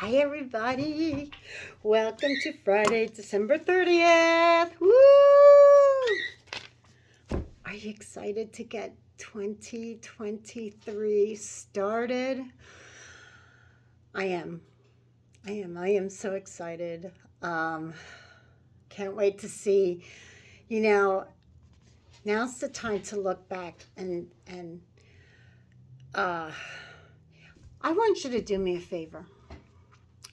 Hi, everybody. Welcome to Friday, December 30th. Woo! Are you excited to get 2023 started? I am. I am so excited. Um, can't wait to see. You know, now's the time to look back and uh, I want you to do me a favor.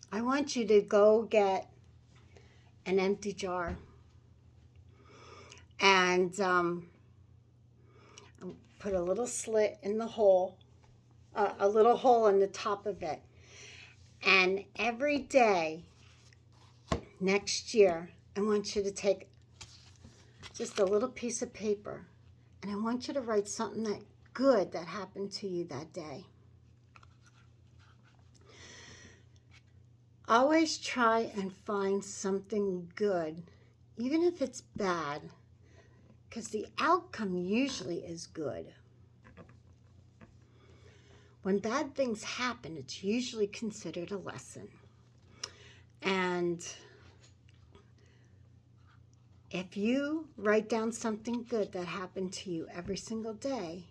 I want you to go get an empty jar and put a little slit in the hole, a little hole in the top of it. And every day next year, I want you to take just a little piece of paper and I want you to write something that good that happened to you that day. Always try and find something good, even if it's bad, because the outcome usually is good. When bad things happen, it's usually considered a lesson. And if you write down something good that happened to you every single day,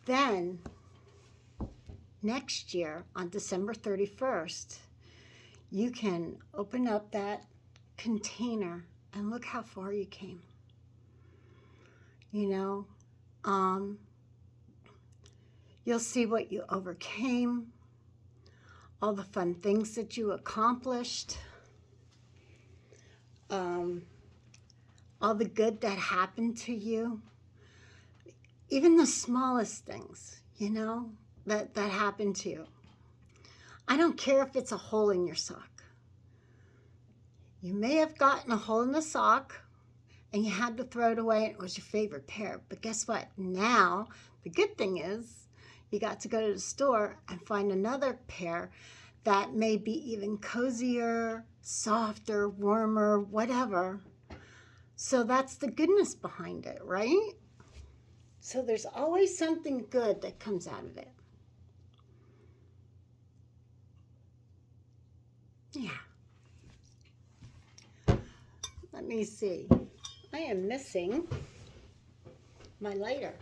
then next year on December 31st, you can open up that container and look how far you came. You know, you'll see what you overcame, all the fun things that you accomplished, all the good that happened to you, even the smallest things, that happened to you. I don't care if it's a hole in your sock. You may have gotten a hole in the sock and you had to throw it away and it was your favorite pair. But guess what? Now, the good thing is you got to go to the store and find another pair that may be even cozier, softer, warmer, whatever. So that's the goodness behind it, right? So there's always something good that comes out of it. Yeah. Let me see. I am missing my lighter.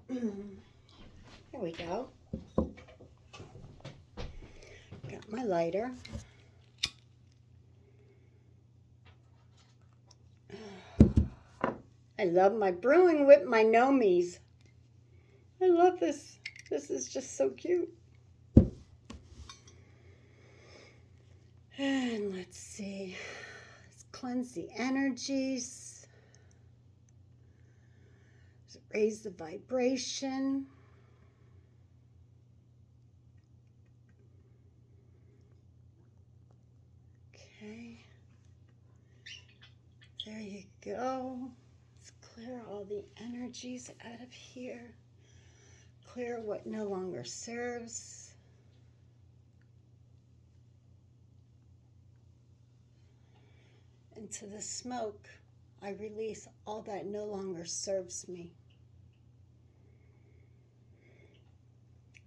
There we go. Got my lighter. I love my brewing with my Nomies. I love this. This is just so cute. And let's see. Let's cleanse the energies. Let's raise the vibration. Okay. There you go. Let's clear all the energies out of here. Clear what no longer serves. Into the smoke, I release all that no longer serves me.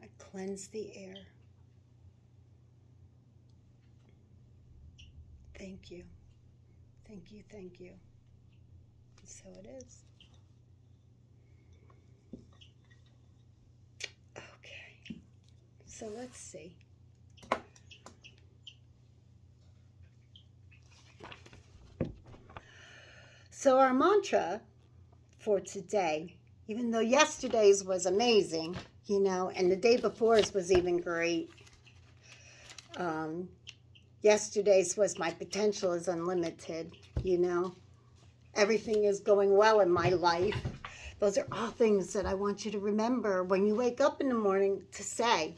I cleanse the air. Thank you. Thank you, thank you. And so it is. Okay, so let's see. So our mantra for today, even though yesterday's was amazing, and the day before's was even great. Yesterday's was my potential is unlimited, Everything is going well in my life. Those are all things that I want you to remember when you wake up in the morning to say,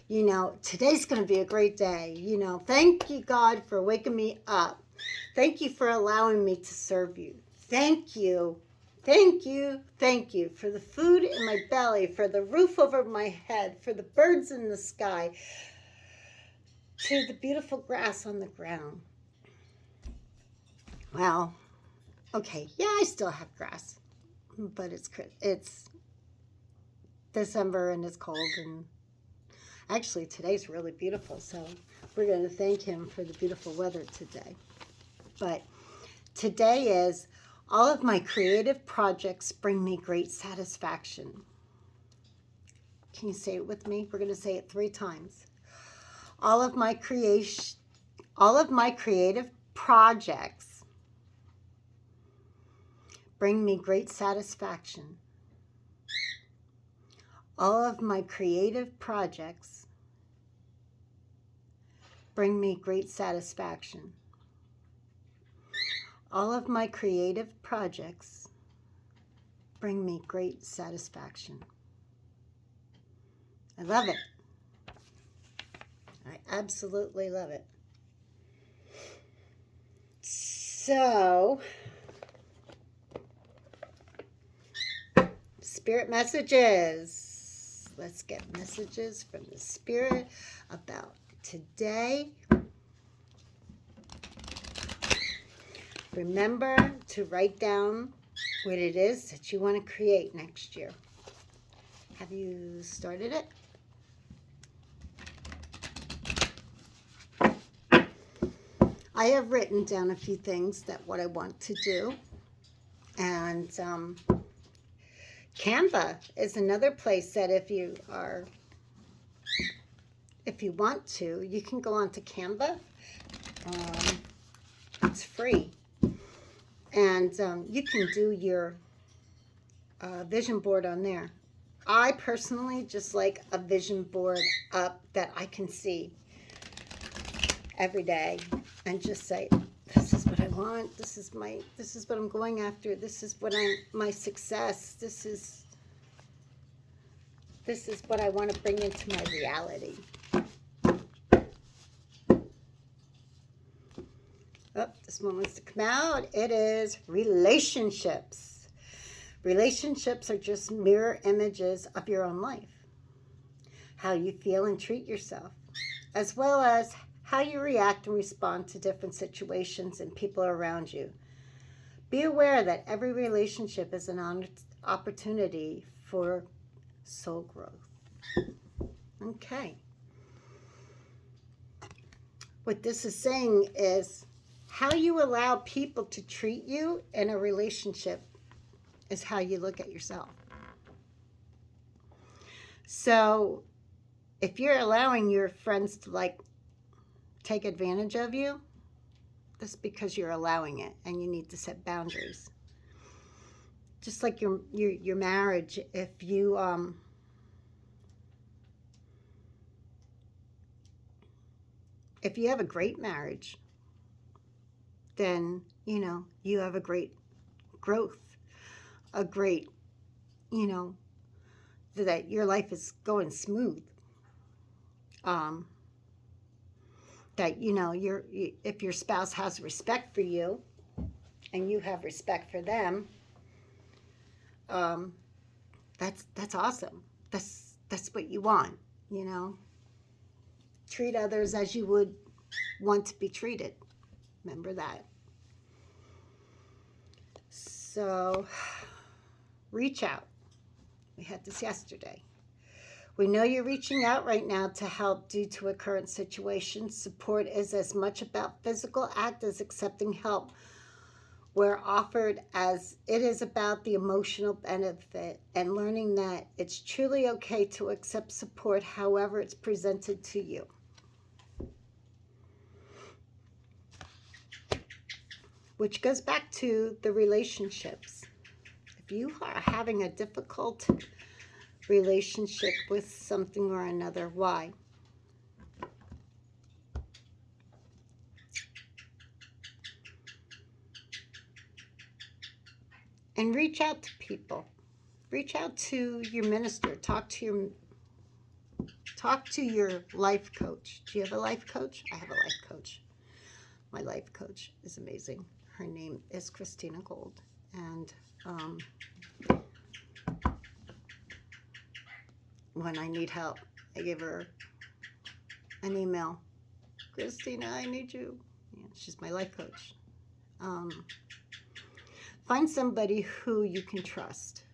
today's going to be a great day. Thank you, God, for waking me up. Thank you for allowing me to serve you. Thank you. Thank you. Thank you for the food in my belly, for the roof over my head, for the birds in the sky, to the beautiful grass on the ground. Well, okay, yeah, I still have grass, but it's December and it's cold, and actually today's really beautiful, so we're going to thank him for the beautiful weather today. But today is, all of my creative projects bring me great satisfaction. Can you say it with me? We're going to say it 3 times. All of my creative projects bring me great satisfaction. All of my creative projects bring me great satisfaction. All of my creative projects bring me great satisfaction. I love it. I absolutely love it. So, spirit messages. Let's get messages from the spirit about today. Remember to write down what it is that you want to create next year. Have you started it? I have written down a few things that what I want to do. And Canva is another place that if you want to, you can go onto Canva. It's free. And you can do your vision board on there. I personally just like a vision board up that I can see every day and just say, this is what I want, this is what I'm going after, this is what my success, this is what I want to bring into my reality. Oh, this one wants to come out. It is relationships. Relationships are just mirror images of your own life. How you feel and treat yourself, as well as how you react and respond to different situations and people around you. Be aware that every relationship is an opportunity for soul growth. Okay. What this is saying is, how you allow people to treat you in a relationship is how you look at yourself. So if you're allowing your friends to take advantage of you, that's because you're allowing it, and you need to set boundaries. Just like your marriage, if you have a great marriage, then you have a great growth, a great that your life is going smooth. That if your spouse has respect for you and you have respect for them, that's awesome. That's what you want. Treat others as you would want to be treated. Remember that. So reach out. We had this yesterday. We know you're reaching out right now to help due to a current situation. Support is as much about physical act as accepting help where offered as it is about the emotional benefit and learning that it's truly okay to accept support however it's presented to you. Which goes back to the relationships. If you are having a difficult relationship with something or another, why? And reach out to people. Reach out to your minister. Talk to your life coach. Do you have a life coach? I have a life coach. My life coach is amazing. Her name is Christina Gold. And when I need help, I give her an email. Christina, I need you. Yeah, she's my life coach. Find somebody who you can trust.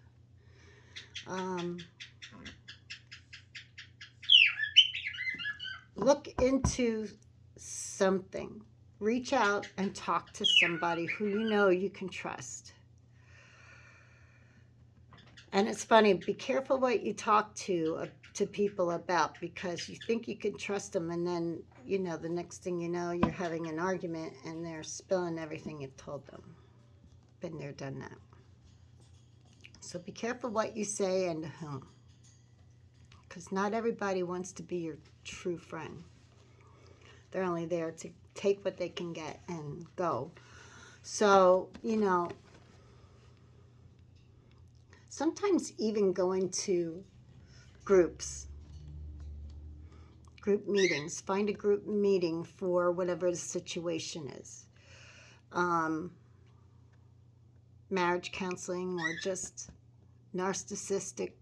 look into something. Reach out and talk to somebody who you know you can trust. And it's funny, be careful what you talk to people about, because you think you can trust them, and then, the next thing you know, you're having an argument and they're spilling everything you've told them. Been there, done that. So be careful what you say and to whom, because not everybody wants to be your true friend. They're only there to take what they can get and go. So, sometimes even going to group meetings, find a group meeting for whatever the situation is. Marriage counseling, or just narcissistic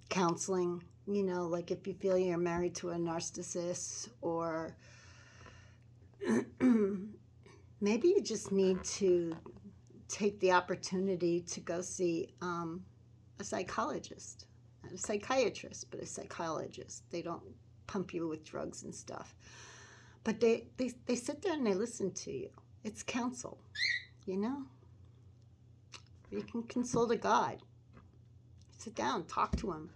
counseling, like if you feel you're married to a narcissist, or maybe you just need to take the opportunity to go see a psychologist, not a psychiatrist, but a psychologist. They don't pump you with drugs and stuff, but they sit there and they listen to you. It's counsel, You can consult a God. Sit down, talk to him.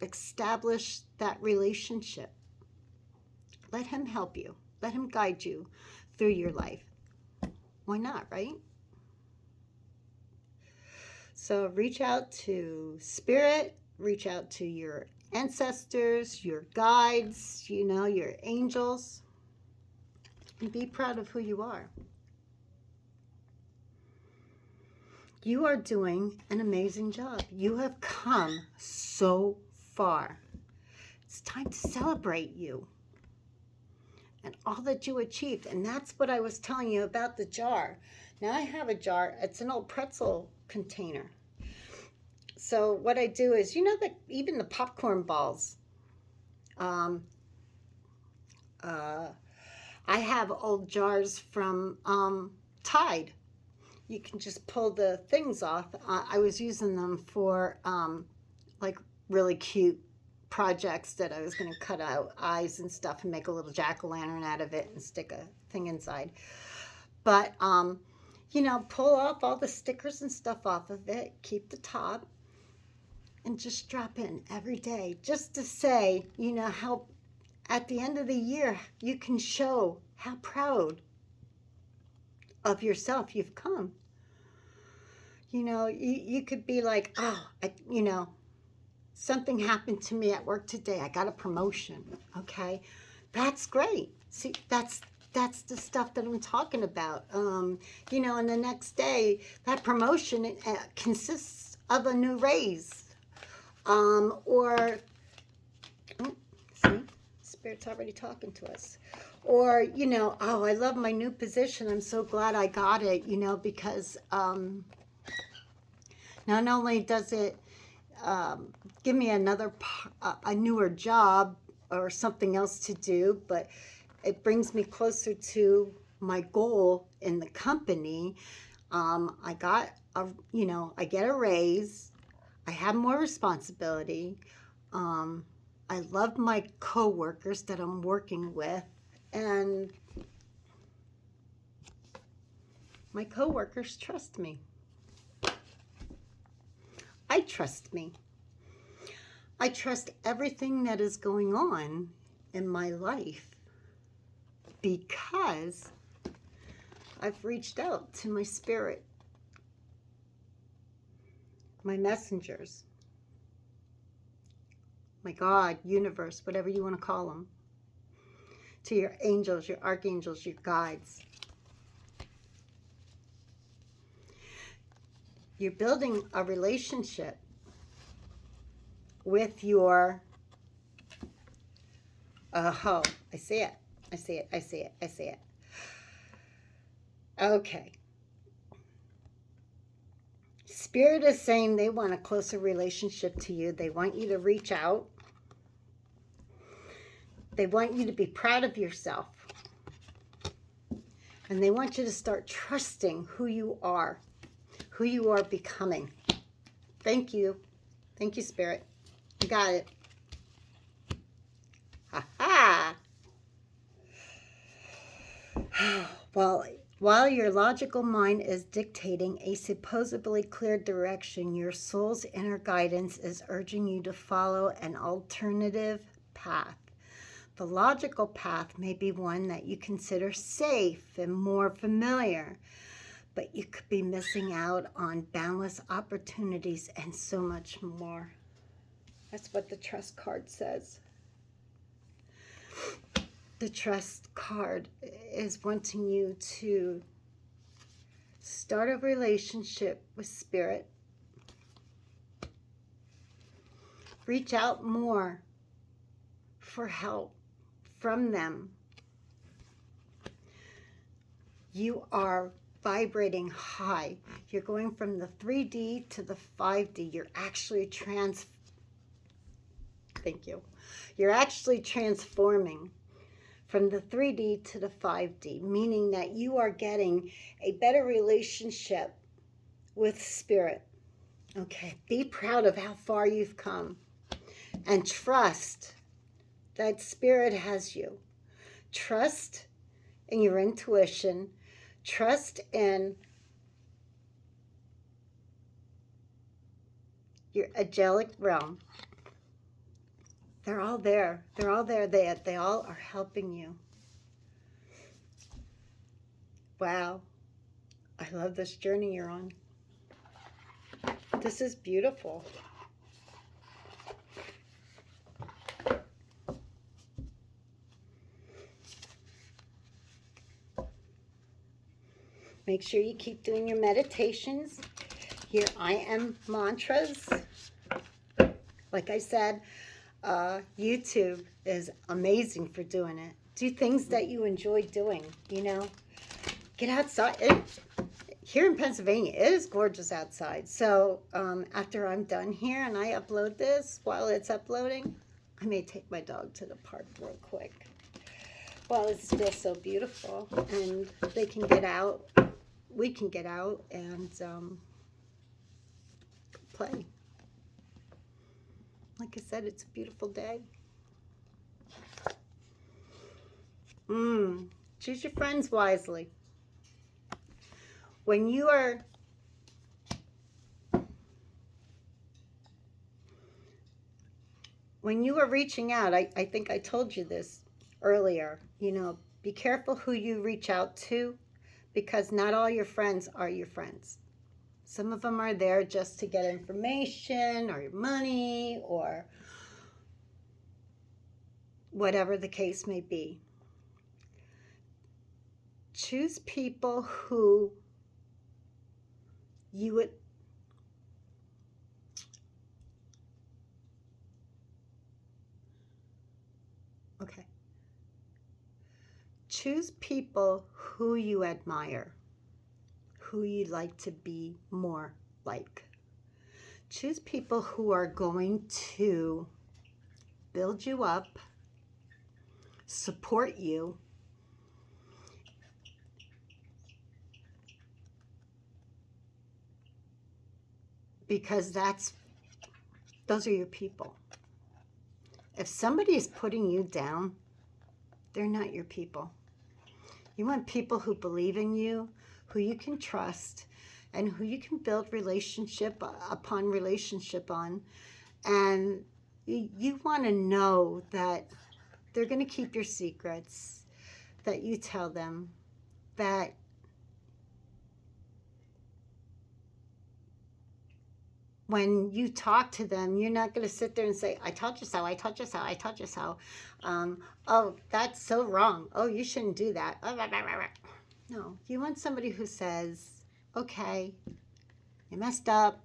Establish that relationship. Let him help you. Let him guide you through your life. Why not, right? So reach out to spirit, reach out to your ancestors, your guides, your angels, and be proud of who you are. You are doing an amazing job. You have come so far. It's time to celebrate you and all that you achieved. And that's what I was telling you about the jar. Now I have a jar. It's an old pretzel container. So what I do is, that even the popcorn balls, I have old jars from Tide. You can just pull the things off. I was using them for like really cute projects that I was going to cut out eyes and stuff and make a little jack-o'-lantern out of it and stick a thing inside. But, pull off all the stickers and stuff off of it, keep the top, and just drop in every day, just to say, how at the end of the year you can show how proud of yourself you've come. You could be like, something happened to me at work today. I got a promotion. Okay, that's great. See, that's the stuff that I'm talking about. And the next day, that promotion consists of a new raise. See, Spirit's already talking to us. Or, I love my new position. I'm so glad I got it, because not only does it give me a newer job or something else to do, but it brings me closer to my goal in the company. I get a raise. I have more responsibility. I love my coworkers that I'm working with, and my coworkers trust me. I trust me. I trust everything that is going on in my life because I've reached out to my spirit, my messengers, my God, universe, whatever you want to call them, to your angels, your archangels, your guides. You're building a relationship with your, I see it. Okay. Spirit is saying they want a closer relationship to you. They want you to reach out. They want you to be proud of yourself. And they want you to start trusting who you are becoming. Thank you. Thank you, Spirit. You got it. Ha ha! Well, while your logical mind is dictating a supposedly clear direction, your soul's inner guidance is urging you to follow an alternative path. The logical path may be one that you consider safe and more familiar, but you could be missing out on boundless opportunities and so much more. That's what the trust card says. The trust card is wanting you to start a relationship with Spirit. Reach out more for help from them. You are vibrating high. You're going from the 3D to the 5D. You're actually You're actually transforming from the 3D to the 5D, meaning that you are getting a better relationship with Spirit. Okay, be proud of how far you've come and trust that Spirit has you. Trust in your intuition. Trust in your angelic realm. They're all there. They're all there. They all are helping you. Wow. I love this journey you're on. This is beautiful. Make sure you keep doing your meditations. Your I am mantras. Like I said, YouTube is amazing for doing it. Do things that you enjoy doing, you know. Get outside. Here in Pennsylvania, it is gorgeous outside. So after I'm done here and I upload this, while it's uploading, I may take my dog to the park real quick. While it's still so beautiful and they can get out, we can get out and play. Like I said, it's a beautiful day. Choose your friends wisely. When you are reaching out, I think I told you this earlier, you know, be careful who you reach out to, because not all your friends are your friends. Some of them are there just to get information or money or whatever the case may be. Choose people who you would choose people who you admire, who you'd like to be more like. Choose people who are going to build you up, support you, because those are your people. If somebody is putting you down, they're not your people. You want people who believe in you, who you can trust, and who you can build relationship upon relationship on. And you want to know that they're going to keep your secrets, that you tell them, that when you talk to them, you're not going to sit there and say, I told you so, I told you so, I told you so. Oh, that's so wrong. Oh, you shouldn't do that. No, you want somebody who says, okay, you messed up.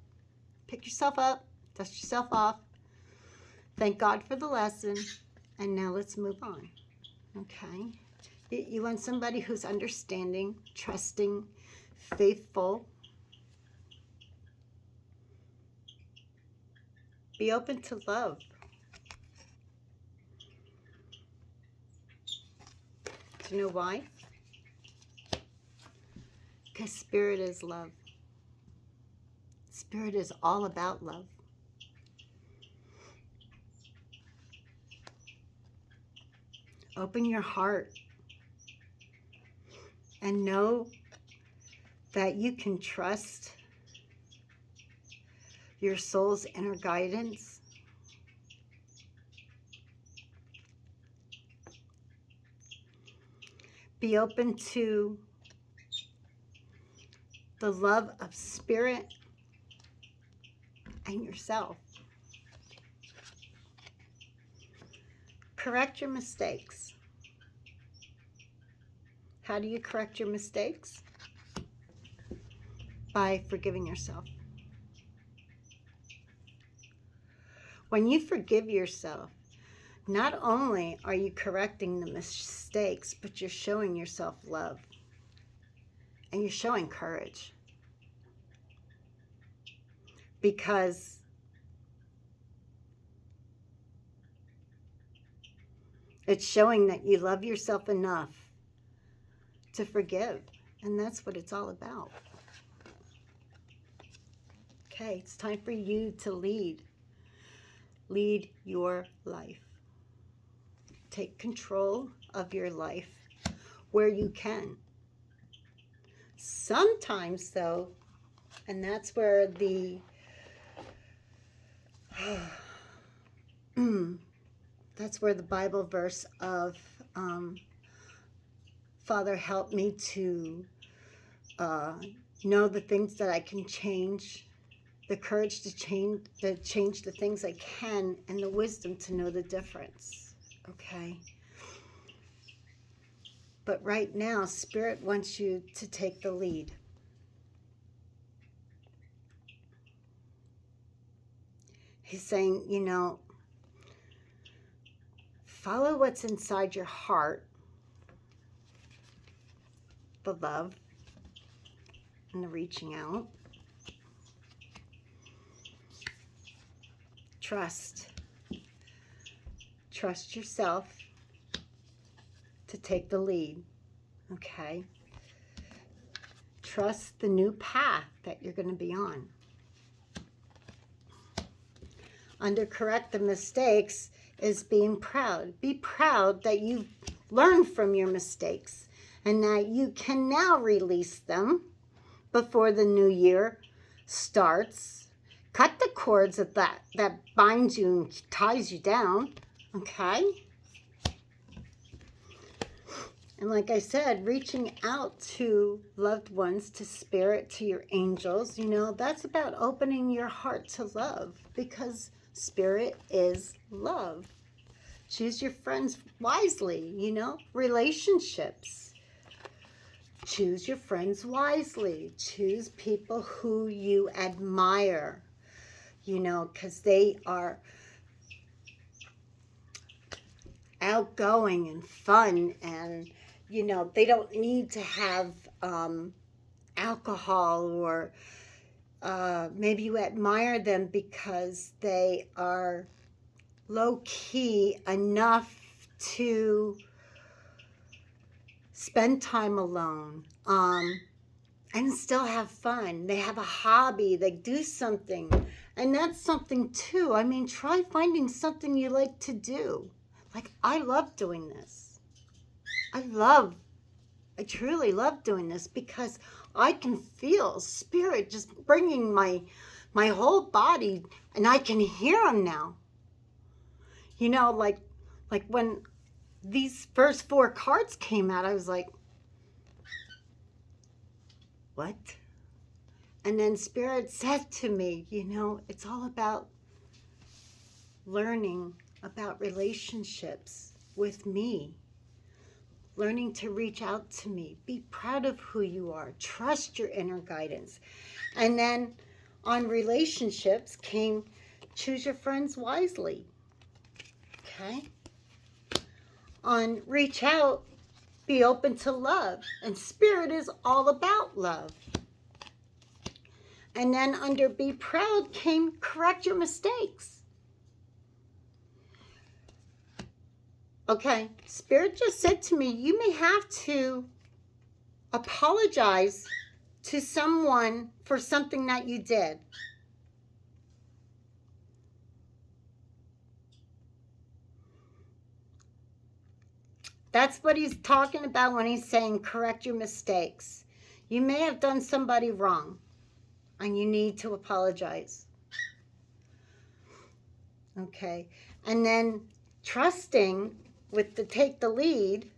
Pick yourself up, dust yourself off. Thank God for the lesson. And now let's move on. Okay? You want somebody who's understanding, trusting, faithful. Be open to love. Do you know why? Because Spirit is love. Spirit is all about love. Open your heart and know that you can trust your soul's inner guidance. Be open to the love of spirit and yourself. Correct your mistakes. How do you correct your mistakes? By forgiving yourself. When you forgive yourself, not only are you correcting the mistakes, but you're showing yourself love. And you're showing courage. Because it's showing that you love yourself enough to forgive. And that's what it's all about. Okay, it's time for you to lead. Lead your life. Take control of your life where you can. Sometimes, though, and that's where the that's where the Bible verse of Father, help me to know the things that I can change, the courage to change the things I can, and the wisdom to know the difference. Okay? But right now, Spirit wants you to take the lead. He's saying, you know, follow what's inside your heart, the love and the reaching out. Trust. Trust yourself to take the lead, okay? Trust the new path that you're going to be on. Under correct the mistakes is being proud. Be proud that you've learned from your mistakes and that you can now release them before the new year starts. Cut the cords that binds you and ties you down, okay? And like I said, reaching out to loved ones, to spirit, to your angels, you know, that's about opening your heart to love, because spirit is love. Choose your friends wisely, you know, relationships. Choose your friends wisely. Choose people who you admire, you know, because they are outgoing and fun, and you know, they don't need to have alcohol, or maybe you admire them because they are low-key enough to spend time alone and still have fun. They have a hobby, they do something, and that's something too. I mean, try finding something you like to do. Like, I love doing this. I truly love doing this, because I can feel spirit just bringing my whole body, and I can hear them now. You know, like when these first 4 cards came out, I was like, what? And then Spirit said to me, you know, it's all about learning about relationships with me. Learning to reach out to me. Be proud of who you are. Trust your inner guidance. And then on relationships came choose your friends wisely. Okay? On reach out, be open to love. And Spirit is all about love. And then under be proud came correct your mistakes. Okay, Spirit just said to me, you may have to apologize to someone for something that you did. That's what he's talking about when he's saying correct your mistakes. You may have done somebody wrong, and you need to apologize. Okay, and then trusting with the take the lead.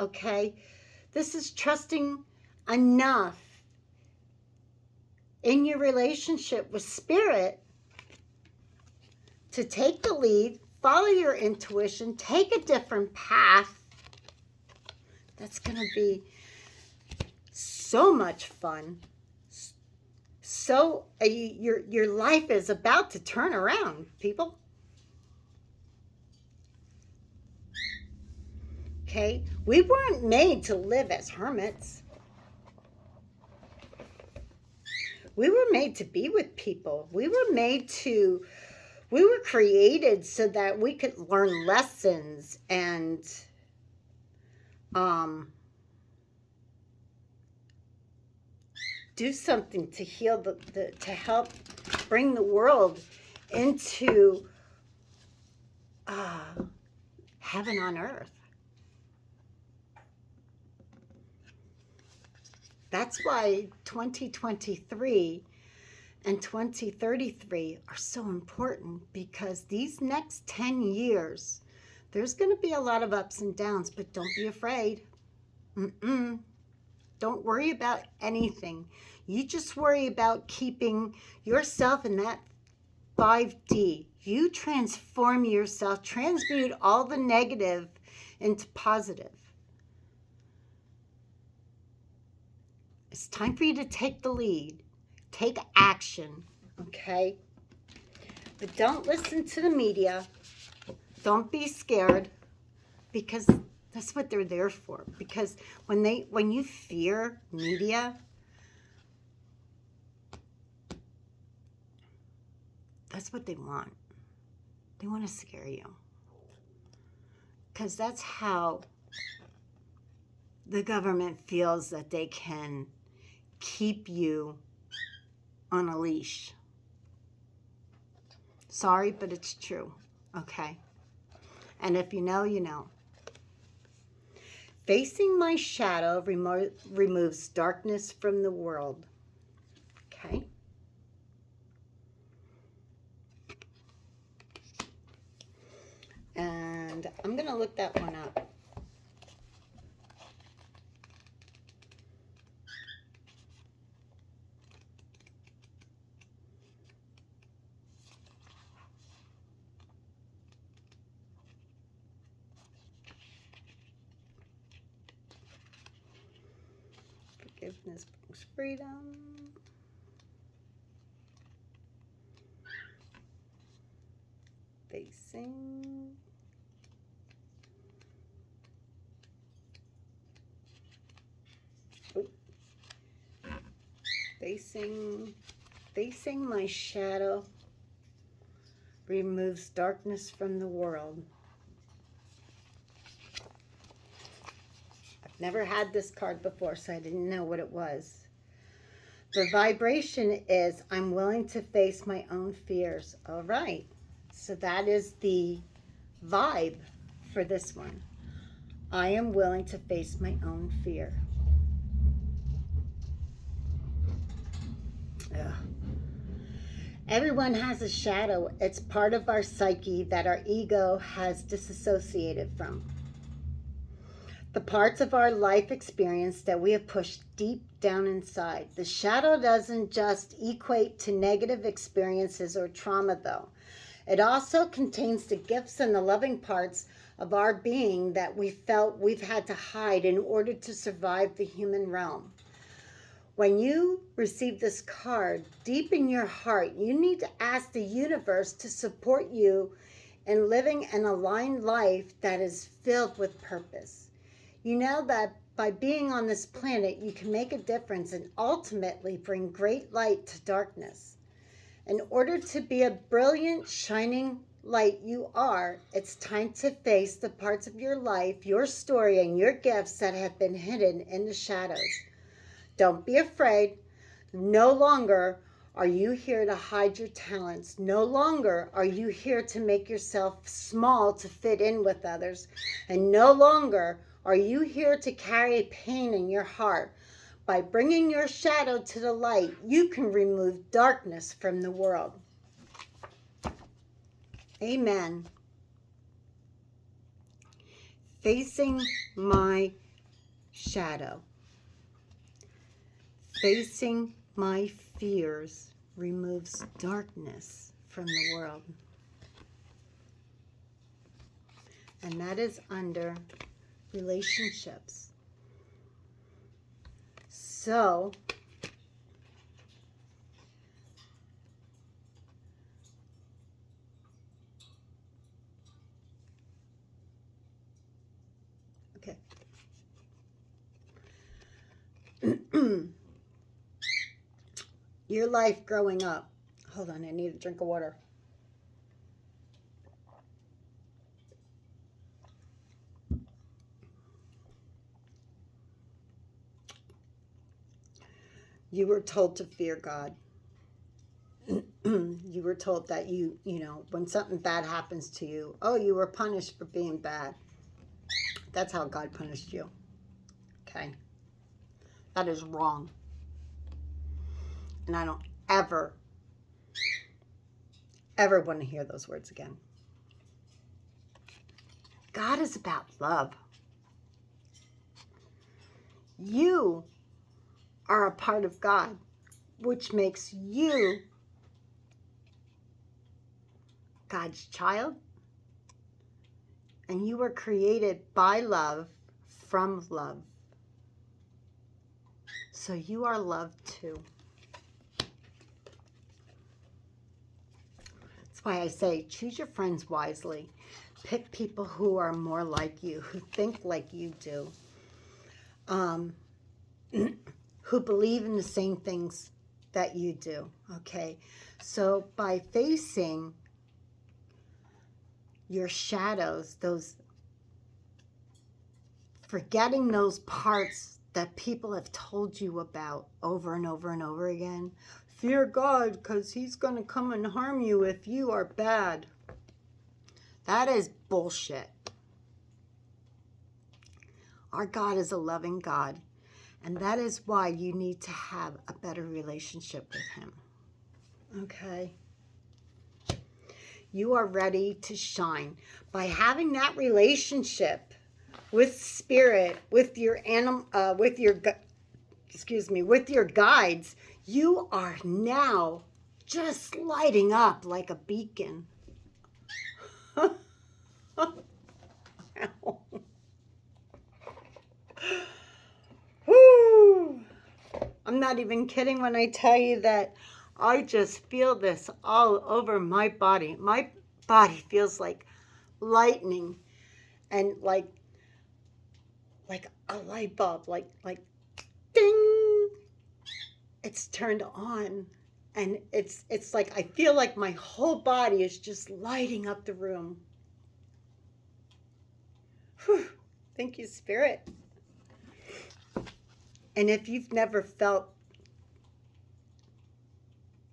Okay, this is trusting enough in your relationship with spirit to take the lead, follow your intuition, take a different path. That's going to be so much fun. So your life is about to turn around, people. Okay, we weren't made to live as hermits. We were made to be with people. We were created so that we could learn lessons and do something to heal to help bring the world into heaven on earth. That's why 2023 and 2033 are so important, because these next 10 years, there's going to be a lot of ups and downs, but don't be afraid. Don't worry about anything. You just worry about keeping yourself in that 5D. You transform yourself, transmute all the negative into positive. It's time for you to take the lead. Take action, okay? But don't listen to the media. Don't be scared, because that's what they're there for. Because when you fear media, that's what they want. They want to scare you. Because that's how the government feels that they can keep you on a leash. Sorry, but it's true, okay? And if you know, you know. Facing my shadow removes darkness from the world. Okay? And I'm going to look that one up. Forgiveness brings freedom. Facing. Oh. Facing my shadow removes darkness from the world. Never had this card before, so I didn't know what it was. The vibration is, I'm willing to face my own fears. All right. So that is the vibe for this one. I am willing to face my own fear. Ugh. Everyone has a shadow. It's part of our psyche that our ego has disassociated from. The parts of our life experience that we have pushed deep down inside. The shadow doesn't just equate to negative experiences or trauma, though. It also contains the gifts and the loving parts of our being that we felt we've had to hide in order to survive the human realm. When you receive this card, deep in your heart, you need to ask the universe to support you in living an aligned life that is filled with purpose. You know that by being on this planet, you can make a difference and ultimately bring great light to darkness. In order to be a brilliant, shining light you are, it's time to face the parts of your life, your story, and your gifts that have been hidden in the shadows. Don't be afraid. No longer are you here to hide your talents. No longer are you here to make yourself small to fit in with others. And no longer Are you here to carry pain in your heart? By bringing your shadow to the light, you can remove darkness from the world. Amen. Facing my shadow. Facing my fears removes darkness from the world. And that is under relationships. So, okay. Your life growing up. Hold on, I need a drink of water. You were told to fear God. You were told that you know, when something bad happens to you, oh, you were punished for being bad. That's how God punished you. Okay? That is wrong. And I don't ever want to hear those words again. God is about love. You are a part of God, which makes you God's child. And you were created by love, from love. So you are loved too. That's why I say choose your friends wisely. Pick people who are more like you, who think like you do, who believe in the same things that you do, okay? So by facing your shadows, forgetting those parts that people have told you about over and over and over again, fear God because he's going to come and harm you if you are bad. That is bullshit. Our God is a loving God, and that is why you need to have a better relationship with him. Okay? You are ready to shine. By having that relationship with spirit, with your with your guides, you are now just lighting up like a beacon. Woo! I'm not even kidding when I tell you that I just feel this all over my body. My body feels like lightning and like a light bulb, like ding. It's turned on, and it's like I feel like my whole body is just lighting up the room. Whew. Thank you, Spirit. And if you've never felt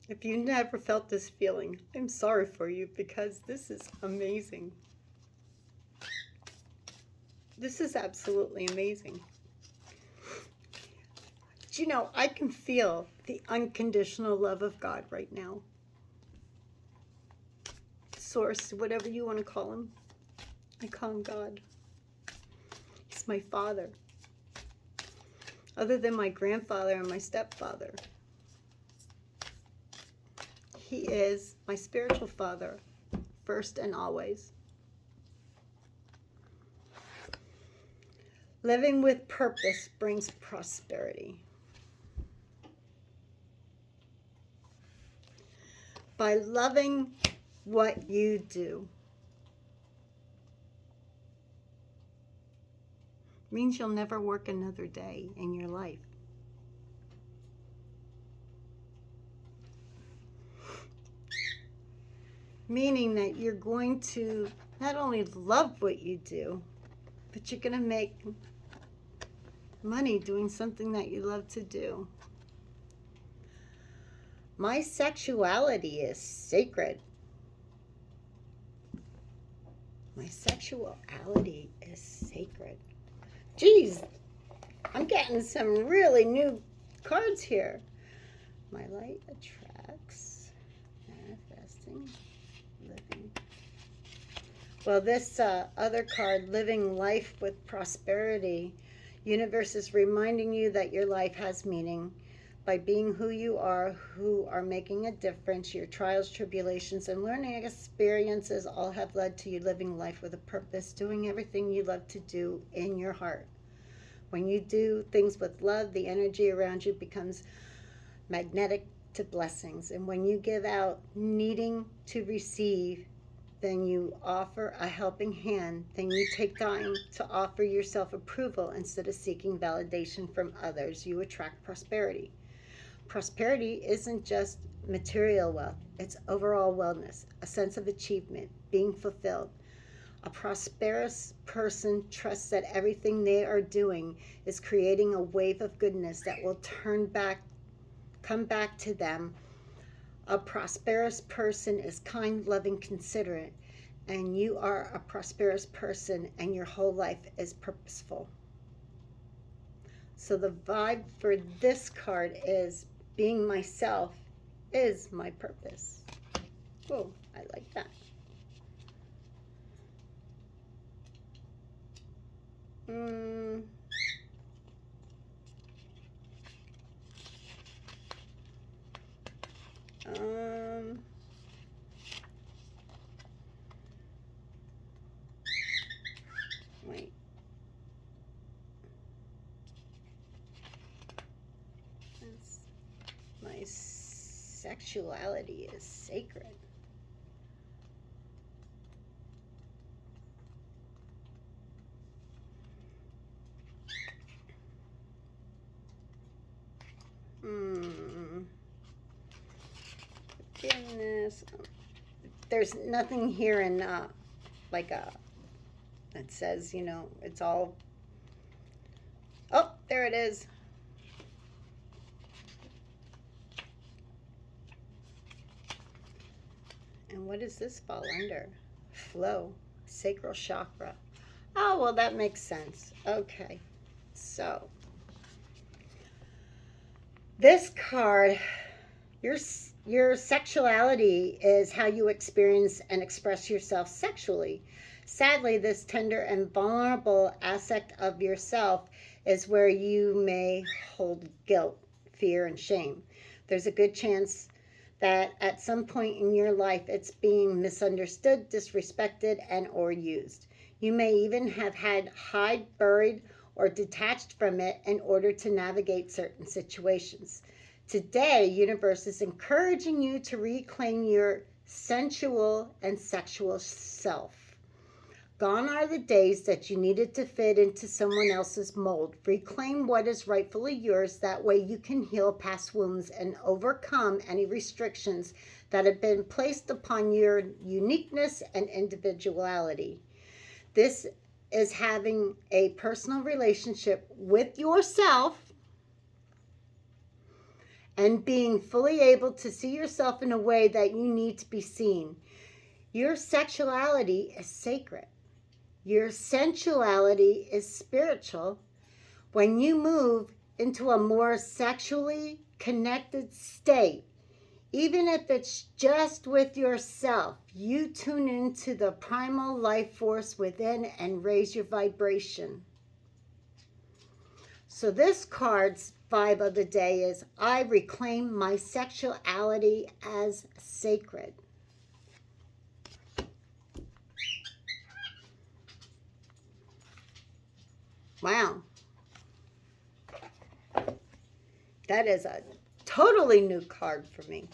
this feeling, I'm sorry for you, because this is amazing. This is absolutely amazing. But you know, I can feel the unconditional love of God right now. Source, whatever you want to call him. I call him God. He's my father. Other than my grandfather and my stepfather, he is my spiritual father, first and always. Living with purpose brings prosperity. By loving what you do means you'll never work another day in your life. Meaning that you're going to not only love what you do, but you're going to make money doing something that you love to do. My sexuality is sacred. My sexuality is sacred. Geez, I'm getting some really new cards here. My light attracts, manifesting, living. Well, this other card, living life with prosperity. Universe is reminding you that your life has meaning. By being who are making a difference, your trials, tribulations, and learning experiences all have led to you living life with a purpose, doing everything you love to do in your heart. When you do things with love, the energy around you becomes magnetic to blessings. And when you give out needing to receive, then you offer a helping hand. Then you take time to offer yourself approval instead of seeking validation from others. You attract prosperity. Prosperity isn't just material wealth, it's overall wellness, a sense of achievement, being fulfilled. A prosperous person trusts that everything they are doing is creating a wave of goodness that will come back to them. A prosperous person is kind, loving, considerate, and you are a prosperous person and your whole life is purposeful. So the vibe for this card is being myself is my purpose. Oh, I like that. Mm. Wait. My sexuality is sacred. Goodness. There's nothing here in like a that says, it's all. Oh, there it is. And what does this fall under? Flow, sacral chakra. Oh, well, that makes sense. Okay. So, this card, your sexuality is how you experience and express yourself sexually. Sadly, this tender and vulnerable aspect of yourself is where you may hold guilt, fear, and shame. There's a good chance that at some point in your life it's being misunderstood, disrespected, and or used. You may even have had hide, buried, or detached from it in order to navigate certain situations. Today, Universe is encouraging you to reclaim your sensual and sexual self. Gone are the days that you needed to fit into someone else's mold. Reclaim what is rightfully yours. That way you can heal past wounds and overcome any restrictions that have been placed upon your uniqueness and individuality. This is having a personal relationship with yourself and being fully able to see yourself in a way that you need to be seen. Your sexuality is sacred. Your sensuality is spiritual. When you move into a more sexually connected state, even if it's just with yourself, you tune into the primal life force within and raise your vibration. So this card's vibe of the day is I reclaim my sexuality as sacred. Wow. That is a totally new card for me.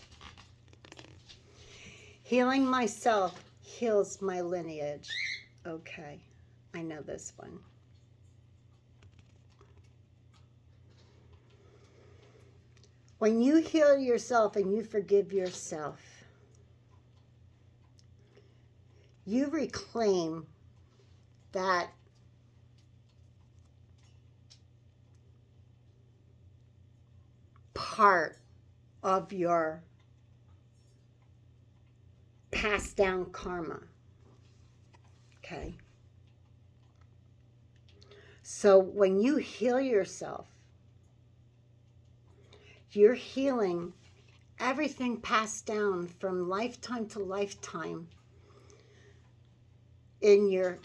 Healing myself heals my lineage. Okay, I know this one. When you heal yourself and you forgive yourself, you reclaim that part of your passed down karma. Okay. So when you heal yourself, you're healing everything passed down from lifetime to lifetime in your,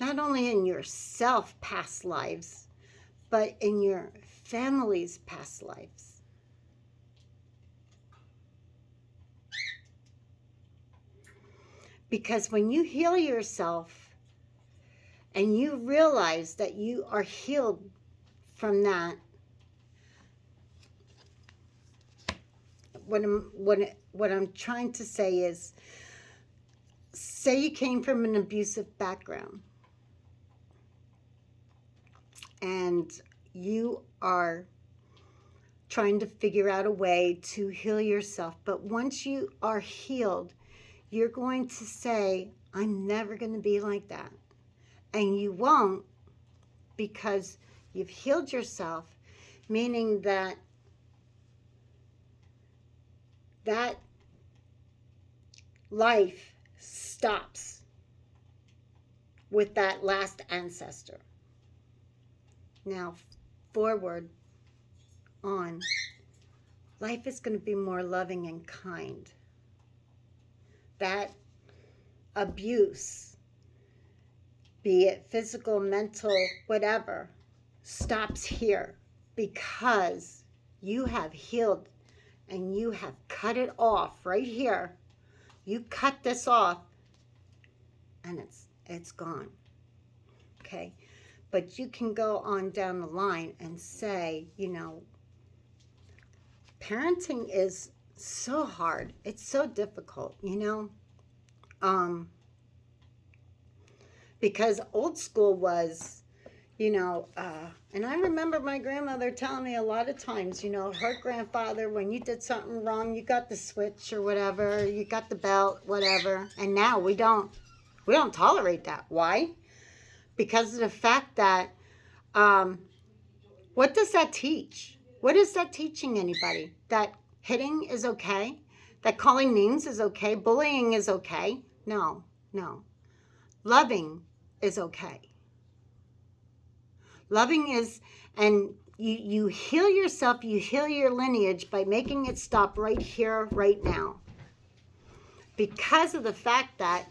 not only in yourself past lives, but in your family's past lives. Because when you heal yourself and you realize that you are healed from that, what I'm trying to say is, say you came from an abusive background and you are trying to figure out a way to heal yourself. But once you are healed, you're going to say, I'm never going to be like that. And you won't, because you've healed yourself, meaning that that life stops with that last ancestor. Now, forward on, life is going to be more loving and kind. That abuse, be it physical, mental, whatever, stops here because you have healed and you have cut it off right here. You cut this off and it's gone. Okay? But you can go on down the line and say, parenting is so hard. It's so difficult, because old school was, and I remember my grandmother telling me a lot of times, her grandfather, when you did something wrong, you got the switch or whatever, you got the belt, whatever. And now we don't tolerate that. Why? Because of the fact that, what does that teach? What is that teaching anybody? That hitting is okay? That calling names is okay? Bullying is okay? No. Loving is okay. Loving is, and you heal yourself, you heal your lineage by making it stop right here, right now. Because of the fact that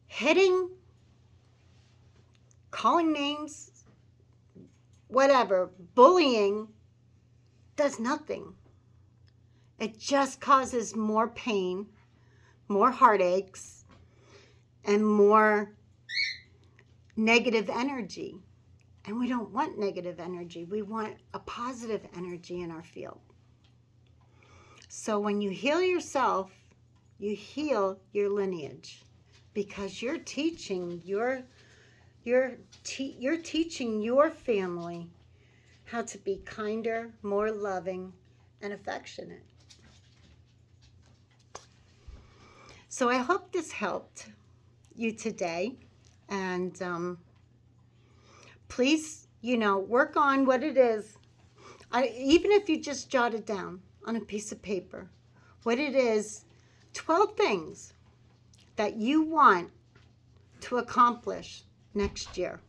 hitting, calling names, whatever, bullying does nothing. It just causes more pain, more heartaches, and more negative energy. And we don't want negative energy. We want a positive energy in our field. So when you heal yourself, you heal your lineage, because you're teaching you're teaching your family how to be kinder, more loving, and affectionate. So I hope this helped you today. And please, work on what it is. Even if you just jot it down on a piece of paper, what it is, 12 things that you want to accomplish next year.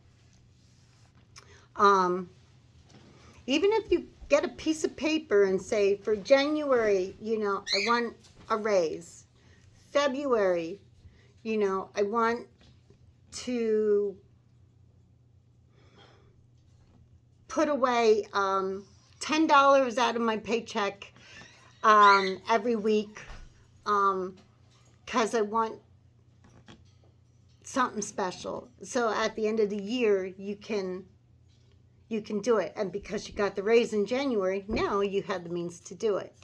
Even if you get a piece of paper and say, for January, I want a raise. February, I want to put away $10 out of my paycheck every week because I want something special. So at the end of the year, you can do it. And because you got the raise in January, now you have the means to do it.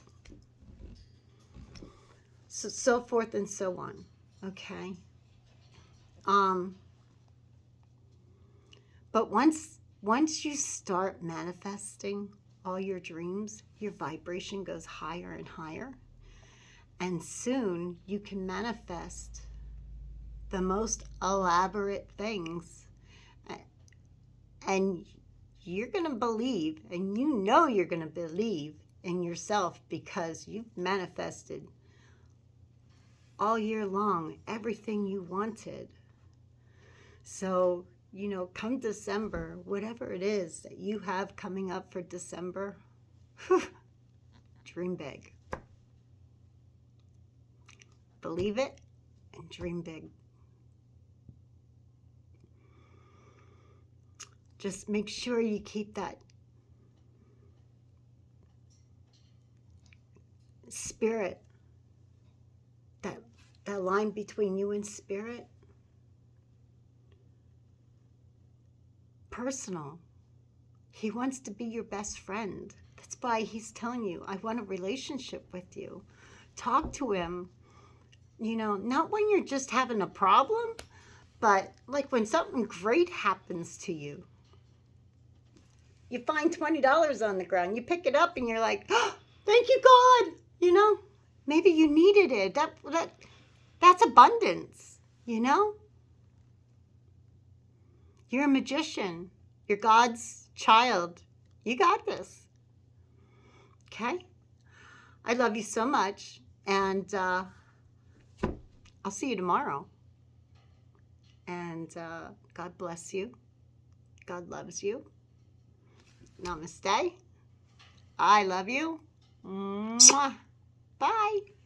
So forth and so on. Okay. But once you start manifesting all your dreams, your vibration goes higher and higher. And soon you can manifest the most elaborate things. And you're going to believe, and you're going to believe in yourself, because you've manifested all year long everything you wanted. So, come December, whatever it is that you have coming up for December, dream big. Believe it and dream big. Just make sure you keep that spirit, that line between you and spirit, personal. He wants to be your best friend. That's why he's telling you, I want a relationship with you. Talk to him, not when you're just having a problem, but like when something great happens to you. You find $20 on the ground, you pick it up and you're like, oh, thank you, God. Maybe you needed it. That's abundance, You're a magician. You're God's child. You got this. Okay? I love you so much. And I'll see you tomorrow. And God bless you. God loves you. Namaste. I love you. Mwah. Bye.